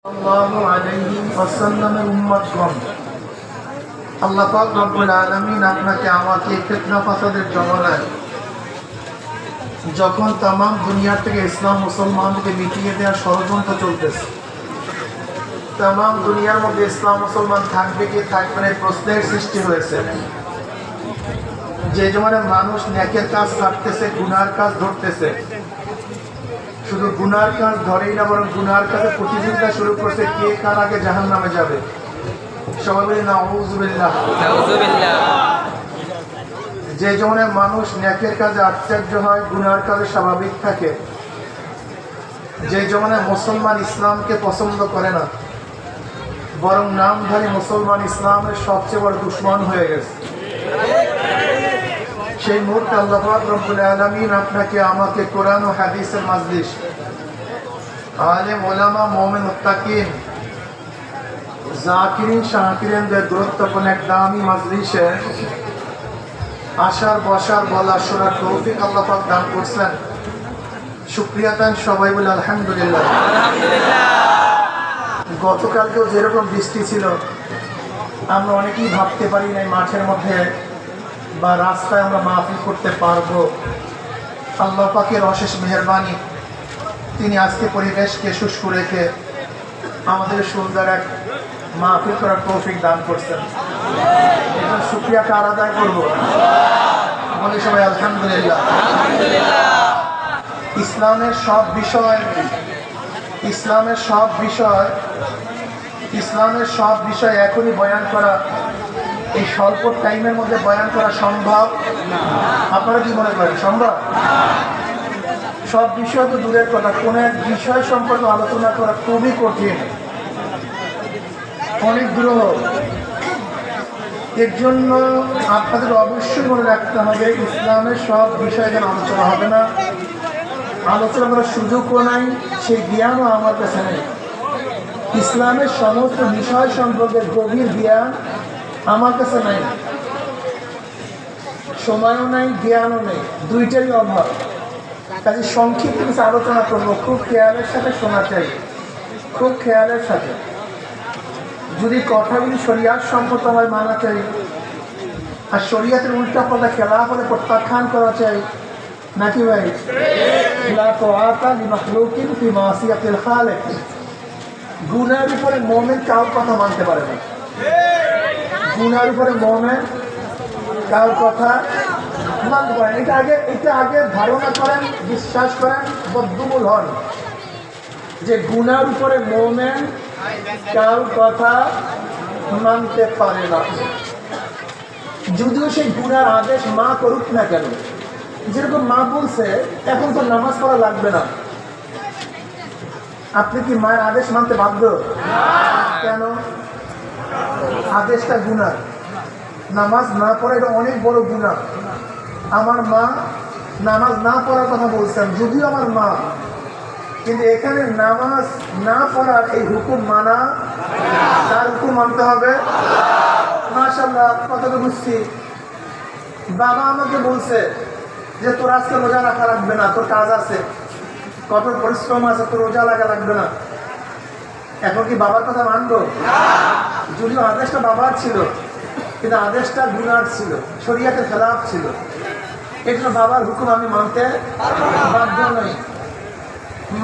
সাল্লাল্লাহু আলাইহি ওয়াসাল্লামের উম্মতগণ, আল্লাহ পাক রব্বুল আলামিন আপনাকে আমাকে ফিতনা ফাসাদের জমানায় যখন তাম দুনিয়া থেকে ইসলাম মুসলমানকে মিটিয়ে দেওয়ার ষড়যন্ত্র চলতেছে, তাম দুনিয়ার মধ্যে ইসলাম মুসলমান থাকবে কি থাকবে না প্রশ্নের সৃষ্টি হয়েছে। যে জমানায় মানুষ নেকের কাজ ছাড়তেছে, গুনার কাজ ধরতেছে, শুধু গুনার কাজ ধরেই না বরং গুনার কাজে প্রতিযোগিতা শুরু করছে কে কার আগে জাহান্নামে যাবে। সবাই বলি নাউযুবিল্লাহ। যে জমানায় মানুষ নেকের কাজে আশ্চর্য হয়, গুনার কাজে স্বাভাবিক থাকে, যে জমানায় মুসলমান ইসলামকে পছন্দ করে না বরং নামধারী মুসলমান ইসলামের সবচেয়ে বড় দুশমন হয়ে গেছে, সেই মুহূর্তে আল্লাহ পাক রব্বুল আলামিন আপনাকে আমাকে কোরআন ও হাদিসের মাজলিস, আলেম ওলামা মুমিন মুত্তাকিন জাকিরিন শাকিরিনদের গুরুত্বপূর্ণ এক দামি মাজলিসে আসার বসার বলা শোনার তৌফিক আল্লাহ পাক দান করছেন। শুকরিয়া দেন সবাই বলে আলহামদুলিল্লাহ। গতকালকেও যেরকম বৃষ্টি ছিল, আমরা অনেকেই ভাবতে পারি নাই মাঠের মধ্যে বা রাস্তায় আমরা মাহফিল করতে পারবো। আল্লাহ পাকের অশেষ মেহেরবানি, তিনি আজকে পরিবেশকে শুষ্ক রেখে আমাদের সুন্দর এক মাহফিল করার তৌফিক দান করছেন। এটা শুকরিয়া কার আদায় করবো? বলি সবাই আলহামদুলিল্লাহ। ইসলামের সব বিষয় এখনই বয়ান করা, এই স্বল্প টাইমের মধ্যে বয়ান করা সম্ভব? আপনারা কি মনে করেন সম্ভব? সব বিষয় তো দূরের কথা, কোনো এক বিষয় সম্পর্কে আলোচনা করা খুবই কঠিন, অনেক দুরূহ। এর জন্য আপনাদের অবশ্যই মনে রাখতে হবে, ইসলামের সব বিষয় যেন আলোচনা হবে না, আলোচনা করার সুযোগও নাই, সেই জ্ঞানও আমার কাছে নেই। ইসলামের সমস্ত বিষয় সম্পর্কে গভীর জ্ঞান আমার কাছে নাই, সময়ও নাই, জ্ঞানও নেই, দুইটারই অভাব। কাজে সংক্ষিপ্ত কিছু আলোচনা করবো, খুব খেয়ালের সাথে শোনা চাই, খুব খেয়ালের সাথে। যদি কথাগুলি শরিয়াত সম্মত হয় মানা চাই, আর শরিয়াতের উল্টা পাল্টা খেলাফ হলে প্রত্যাখ্যান করা চাই, নাকি ভাই? লা তাআতা লিমাখলুকিন ফি মাসিয়াতিল খালিক। গুনার উপরে মুমিন কারোর কথা মানতে পারে না, গুনার উপরে মুমিন কারোর কথা মানতে পারেন। এটা আগে ধারণা করেন, বিশ্বাস করেন, বদ্ধমূল হন যে গুনার উপরে মুমিন কারোর কথা মানতে পারে না, যদিও সেই গুনার আদেশ মা করুক না কেন। যেরকম মা বলছে এখন তো নামাজ পড়া লাগবে না, আপনি কি মায়ের আদেশ মানতে বাধ্য? কেন? আদেশটা গুনাহ, নামাজ না পড়া এটা অনেক বড় গুনাহ। আমার মা নামাজ না পড়ার কথা বলছেন, যদিও আমার মা, কিন্তু এখানে নামাজ না পড়ার এই হুকুম মানা, তার হুকুম মানতে হবে। মাশাআল্লাহ, কতটা বুঝছি। বাবা আমাকে বলছে যে তোর আজকে রোজা রাখা লাগবে না, তোর কাজ আছে, কঠোর পরিশ্রম আছে, তোর রোজা লাগা লাগবে না। এখন কি বাবার কথা মানবো? যদিও আদেশটা বাবার ছিল, কিন্তু আদেশটা গুনার ছিল, শরিয়াতের খেলাফ ছিল। এই জন্য বাবার হুকুম আমি মানতে বাধ্য নই।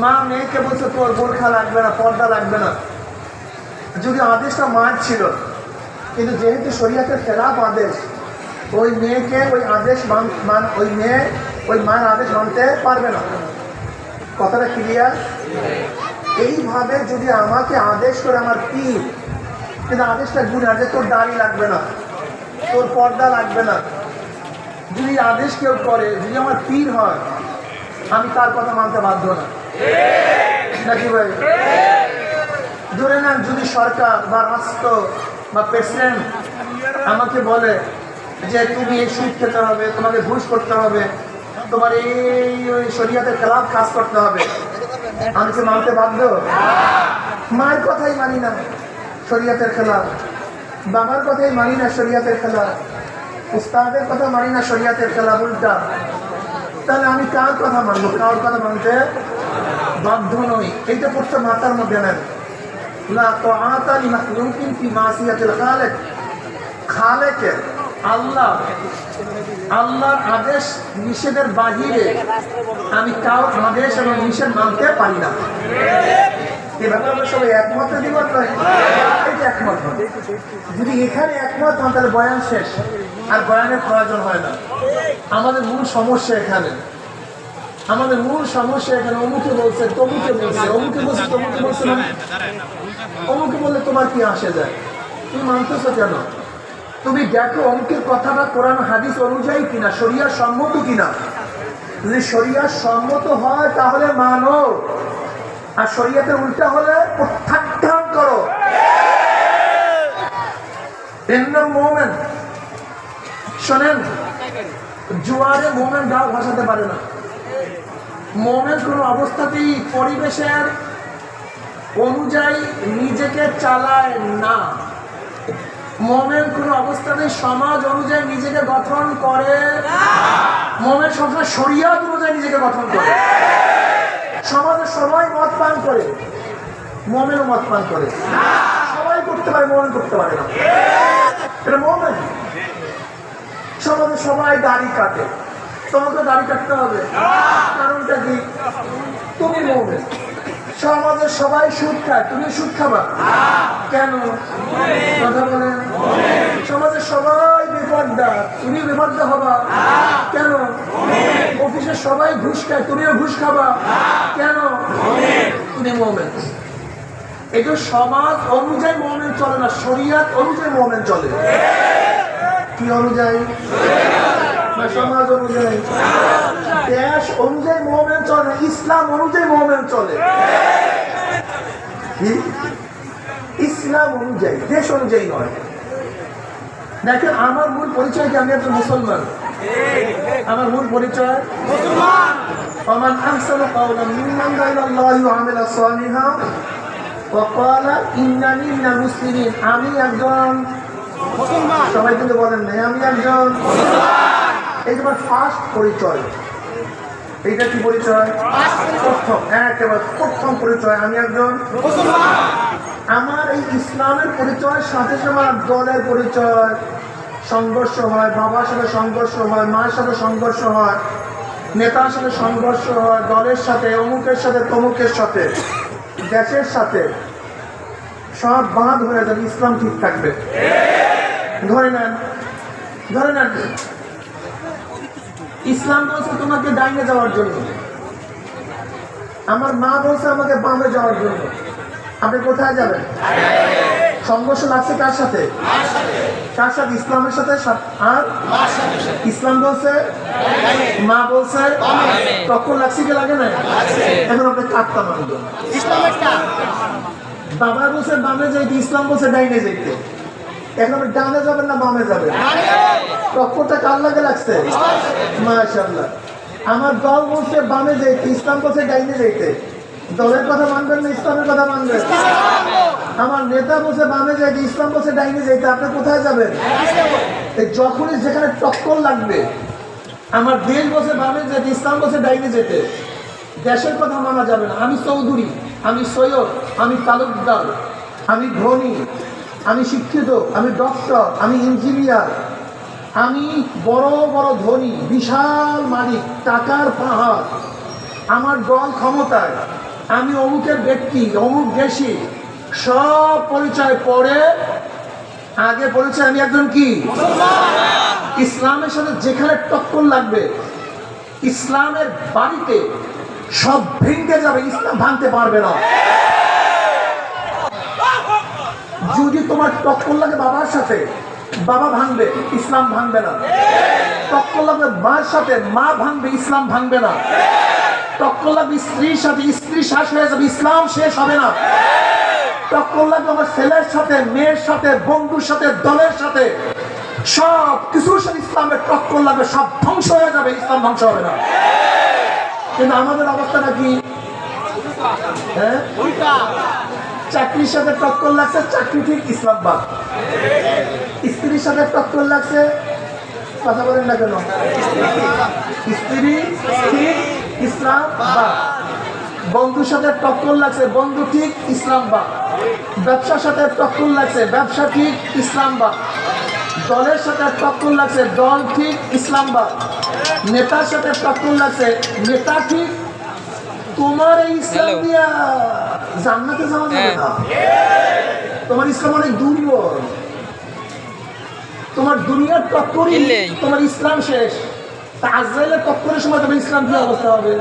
মা মেয়েকে বলছে তোর বোরখা লাগবে না, পর্দা লাগবে না, যদিও আদেশটা মার ছিল, কিন্তু যেহেতু শরিয়াতের খেলাফ আদেশ, ওই মেয়েকে ওই আদেশ ওই মায়ের আদেশ মানতে পারবে না। কথাটা ক্লিয়ার? এইভাবে যদি আমাকে আদেশ করে আমার পীর, কিন্তু আদেশটা গুনাহ, যে তোর দাড়ি লাগবে না, তোর পর্দা লাগবে না, যদি আদেশ কেউ করে, যদি আমার পীর হয়, আমি তার কথা মানতে বাধ্য না, নাকি ভাই? ধরে নেন যদি সরকার বা রাষ্ট্র বা প্রেসিডেন্ট আমাকে বলে যে তুমি এই সুদ খেতে হবে, তোমাকে ঘুষ করতে হবে, তোমার এই শরিয়াতের খেলাফ কাজ করতে হবে, আমি কি মানতে বাধ্য? মায়ের কথাই মানি না, শরিয়াতের খেলাফ। বাবার কথাই মানি না, শরিয়াতের খেলাফ। উস্তাদের কথা মানি না, শরিয়াতের খেলাফ, উল্টা। তাহলে আমি কার কথা মানবো? কার কথা মানতে বাধ্য নই। এইটা পড়তে মাথার মধ্যে নেন। লা তাআতা লিমাখলুকিন ফি মাসিয়াতিল খালিক। খালেকের আল্লাহর আদেশ নিষেধের বাহিরে আমি কারো আদেশ এবং নিষেধ মানতে পারি না। এ ব্যাপারে আমরা সবাই একমত দ্বিমত নয়, এটা একমত হয়। যদি এখানে একমত হন তাহলে বয়ান শেষ, আর বয়ানের প্রয়োজন হয় না। আমাদের মূল সমস্যা এখানে, আমাদের মূল সমস্যা এখানে অমুকে বলছে, তমুকে বলছে, অমুকে বলছে, তমুকে বলছে, মানে অমুকে বললে তোমার কি আসে যায়? তুমি মানতেছো কেন? তুমি দেখো অমুকের কথাটা কোরআন হাদিস অনুযায়ী কিনা, শরিয়া সম্মত কিনা। যদি শরিয়া সম্মত হয় তাহলে মানো, আর শরিয়াতের উল্টা হলে প্রত্যাখ্যান করো। মোমেন শোনেন, জুয়ারে মোমেন গাও ভাসাতে পারে না। মোমেন কোন অবস্থাতেই পরিবেশের অনুযায়ী নিজেকে চালায় না। মোমেন কোন অবস্থাতেই সমাজ অনুযায়ী নিজেকে গঠন করে। মোমেন সবসময় শরিয়াত অনুযায়ী নিজেকে গঠন করে। সমাজে সবাই মদ পান করে, মোমেনও মদ পান করে। সবাই করতে পারে, মোমেন করতে পারে না। এটা মোমেন। সমাজে সবাই দাড়ি কাটে, তোমাকে দাড়ি কাটতে হবে, কারণটা কি? তুমি মোমেন। সমাজে সবাই সুদ খায়, তুমি সুদ খাবা কেন? কথা বলেন। সমাজে সবাই বেপর্দা, তুমি বেপর্দা হবা কেন? অফিসে সবাই ঘুষ খায়, তুমিও ঘুষ খাবা কেন? তুমি মোমেন। এটা সমাজ অনুযায়ী মোমেন চলে না, শরিয়াত অনুযায়ী মোমেন চলে। কি অনুযায়ী? সমাজ অনুযায়ী, দেশ অনুযায়ী মোমেন চলে না, ইসলাম অনুযায়ী মোমেন চলে। ইসলাম অনুযায়ী, দেশ অনুযায়ী নয়। দেখেন, আমার মূল পরিচয় কি? আমি একজন মুসলমান। আমার মূল পরিচয় ومن أحسن قولا ممن دعا إلى الله وعمل صالحا وقال إنني من المسلمين। আমি একজন মুসলমান। সবাই কিন্তু বলেন না আমি একজন মুসলমান। এই যে ফার্স্ট পরিচয়, এইটা কি পরিচয়? প্রথম, একেবারে প্রথম পরিচয়, আমি একজন মুসলমান। আমার এই ইসলামের পরিচয়ের সাথে আমার দলের পরিচয়, সংঘর্ষ হয়, বাবার সাথে সংঘর্ষ হয়, মার সাথে সংঘর্ষ হয়, নেতার সাথে সংঘর্ষ হয়, দলের সাথে, অমুকের সাথে, তমুকের সাথে, দেশের সাথে, সব বাঁধ হয়ে যাবে। ইসলাম ঠিক থাকবে। ধরে নেন, ধরে নেন ইসলাম বলছে তোমাকে ডাইনে যাওয়ার জন্য, আমার মা বলছে আমাকে বামে যাওয়ার জন্য। আপনি কোথায় যাবেন? সংঘর্ষ লাগছে কার সাথে? কার সাথে? ইসলামের সাথে। আর ইসলাম বলছে, মা বলছে, তখন লাগছে কি লাগে না? এখন আপনি কাটতে মানবেন। বাবা বলছে বামে যাইতে, ইসলাম বলছে ডাইনে যাইতে। এখন আপনি ডানে যাবেন না বামে যাবেন? টক্করটা কার লাগে লাগছে? মাশাআল্লাহ। আমার দল বলছে বামে যাইতে, ইসলাম বলছে ডাইনে যাইতে। দলের কথা মানবেন না ইসলামের কথা মানবেন? আমার নেতা বলছে বামে যাইতে, ইসলাম বলছে ডাইনে যাইতে। আপনি কোথায় যাবেন? যখনই যেখানে টক্কর লাগবে, আমার দেশ বলছে বামে যেতে, ইসলাম বলছে ডাইনে যেতে, দেশের কথা মানা যাবে না। আমি চৌধুরী, আমি সৈয়দ, আমি তালুকদার, আমি ধনী, আমি শিক্ষিত, আমি ডক্টর, আমি ইঞ্জিনিয়ার, আমি বড় বড় ধনী, বিশাল মালিক, টাকার পাহাড়, আমার দল ক্ষমতায়, আমি অমুকের ব্যক্তি, অমুক দেশি, সব পরিচয় পরে আগে পরিচয় আমি একজন কি? ইসলামের সাথে যেখানে টক্কর লাগবে, ইসলামের বাড়িতে সব ভেঙে যাবে, ইসলাম ভাঙতে পারবে না। যদি তোমার টক্কর লাগে বাবার সাথে, বাবা ভাঙবে, ইসলাম ভাঙবে না। টক্কর লাগবে মার সাথে, মা ভাঙবে, ইসলাম ভাঙবে না। টক্কর লাগবে স্ত্রীর সাথে, স্ত্রী শেষ হয়ে যাবে, ইসলাম শেষ হবে না। টক্কর লাগবে আমার ছেলের সাথে, মেয়ের সাথে, বন্ধুর সাথে, দলের সাথে, সব কিছুর সাথে ইসলামের টক্কর লাগবে, সব ধ্বংস হয়ে যাবে, ইসলাম ধ্বংস হবে না। কিন্তু আমাদের অবস্থাটা কি? হ্যাঁ, চাকরির সাথে টক্কর লাগছে, চাকরি ঠিক, ইসলাম বাদ। স্ত্রীর সাথে টক্কর লাগছে, কথা বলেন না কেন? স্ত্রী ঠিক, ইসলাম বাদ। বন্ধুর সাথে টক্কর লাগছে, বন্ধু ঠিক, ইসলাম বাদ। ব্যবসার সাথে টক্কর লাগছে, ব্যবসা ঠিক ইসলামবাদ। দলের সাথে টক্কর লাগছে, দল ঠিক ইসলামবাদ। নেতার সাথে টক্কর লাগছে, নেতা ঠিক। তোমার এই ইসলাম দিয়া জান্নাতে যাওয়া যাবে না। তোমার ইসলাম অনেক দুর্বল। তোমার দুনিয়ার টক্করই তোমার ইসলাম শেষ। তা আজরাইলের টক্করের সময় তোমার ইসলাম কি অবস্থা হবে?